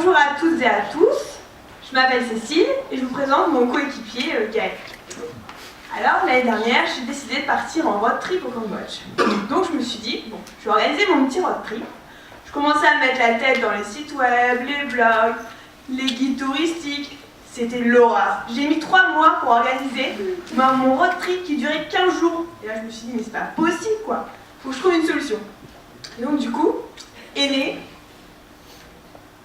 Bonjour à toutes et à tous, je m'appelle Cécile et je vous présente mon coéquipier Gaël. Alors l'année dernière, j'ai décidé de partir en road trip au Cambodge. Donc je me suis dit, bon, je vais organiser mon petit road trip. Je commençais à me mettre la tête dans les sites web, les blogs, les guides touristiques. C'était l'horreur. J'ai mis 3 mois pour organiser mon road trip qui durait 15 jours. Et là je me suis dit, mais c'est pas possible quoi, faut que je trouve une solution. Et donc du coup, est né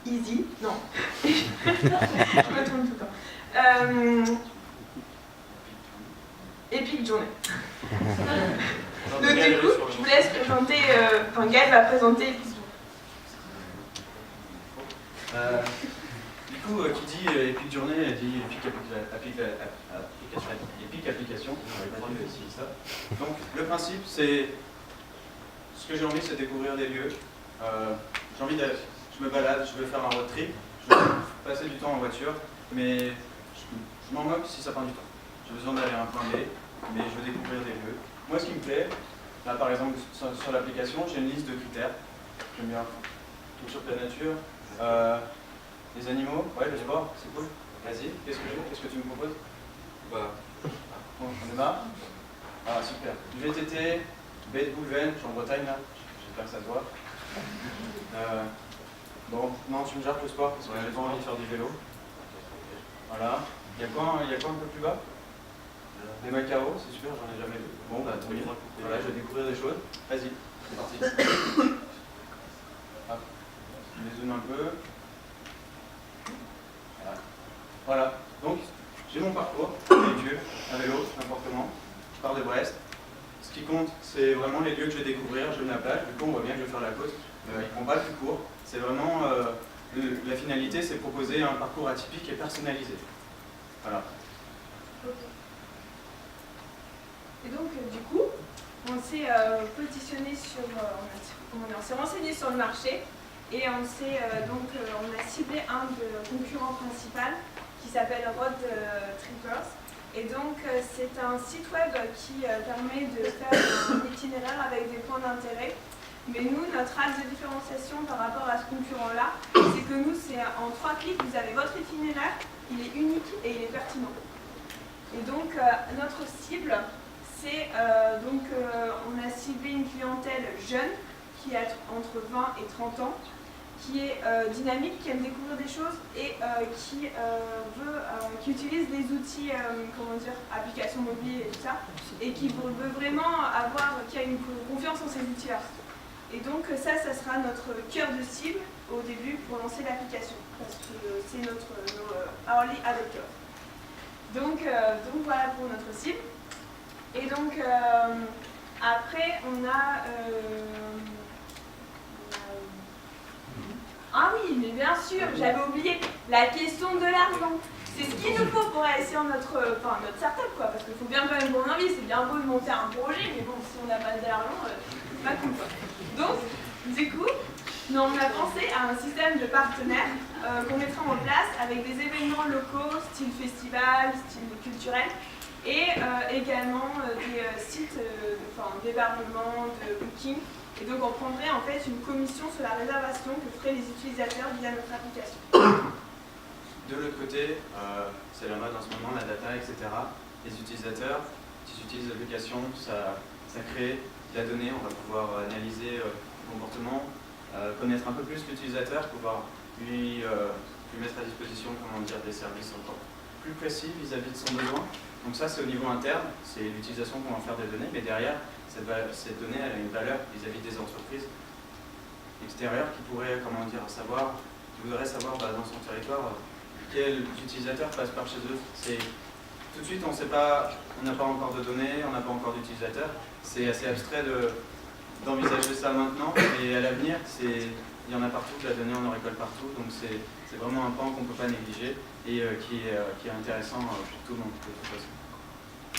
Easy, non, je me trompe tout le temps. Épique journée. Donc du coup, je vous laisse présenter, Gaël va présenter. Du coup, qui dit épique journée, dit épique application. Ça. Donc le principe, c'est ce que j'ai envie, c'est découvrir des lieux. J'ai envie de, je me balade, je veux faire un road trip, je veux passer du temps en voiture, mais je m'en moque si ça prend du temps. J'ai besoin d'aller à un point B, mais je veux découvrir des lieux. Moi, ce qui me plaît, là par exemple sur l'application, j'ai une liste de critères. J'aime bien tout sur la nature. Les animaux, ouais, le sport, c'est cool. Vas-y, qu'est-ce que tu me proposes? Bon, on est marre. Ah, super. Du VTT, baie de Boulven, je suis en Bretagne là, j'espère que ça se voit. Bon, non, tu me gères le sport parce que j'ai pas envie de faire du vélo. Voilà. Il y a quoi un peu plus bas? Des Macao, c'est super, j'en ai jamais vu. Bon, bah tant mieux. Voilà, je vais découvrir des choses. Vas-y, c'est parti. Hop. Je les zoome un peu. Voilà, donc j'ai mon parcours, véhicule, un vélo, n'importe comment. Je pars de Brest. Ce qui compte, c'est vraiment les lieux que je vais découvrir. Je me la plage, du coup on voit bien que je vais faire la côte. Il ne prend pas le plus court. C'est vraiment, la finalité, c'est proposer un parcours atypique et personnalisé. Voilà. Et donc du coup, on s'est positionné sur, on s'est renseigné sur le marché et on a ciblé un de concurrents principal qui s'appelle Road Trippers. Et donc c'est un site web qui permet de faire un itinéraire avec des points d'intérêt. Mais nous, notre axe de différenciation par rapport à ce concurrent-là, c'est que nous, c'est en 3 clics, vous avez votre itinéraire, il est unique et il est pertinent. Et donc notre cible, c'est on a ciblé une clientèle jeune qui a entre 20 et 30 ans, qui est dynamique, qui aime découvrir des choses et qui utilise les outils, applications mobiles et tout ça, et qui veut vraiment qui a une confiance en ces outils-là. Et donc ça sera notre cœur de cible au début pour lancer l'application, parce que c'est nos early adopters. Donc voilà pour notre cible. Et donc après on a ah oui, mais bien sûr, j'avais oublié la question de l'argent. C'est ce qu'il nous faut pour réussir notre startup, quoi. Parce qu'il faut bien quand même qu'on envie, c'est bien beau de monter un projet, mais bon, si on n'a pas d'argent, c'est pas cool, quoi. Donc, du coup, nous, on a pensé à un système de partenaires qu'on mettra en place avec des événements locaux, style festival, style culturel, et également des sites d'hébergement, de booking. Et donc on prendrait en fait une commission sur la réservation que feraient les utilisateurs via notre application. De l'autre côté, c'est la mode en ce moment, la data, etc. Les utilisateurs qui utilisent l'application, ça crée de la donnée, on va pouvoir analyser le comportement, connaître un peu plus l'utilisateur, pouvoir lui mettre à disposition des services encore plus précis vis-à-vis de son besoin. Donc ça c'est au niveau interne, c'est l'utilisation qu'on va faire des données, mais derrière, cette donnée elle a une valeur vis-à-vis des entreprises extérieures qui pourraient, qui voudraient savoir dans son territoire quel utilisateur passe par chez eux. Tout de suite on sait pas, on n'a pas encore de données, on n'a pas encore d'utilisateurs. C'est assez abstrait d'envisager ça maintenant, et à l'avenir, il y en a partout, de la donnée on en récolte partout, donc c'est vraiment un pan qu'on ne peut pas négliger et qui est intéressant pour tout le monde de toute façon.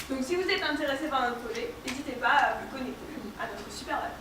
Donc si vous êtes intéressé par notre projet, n'hésitez pas à vous connecter à notre super app.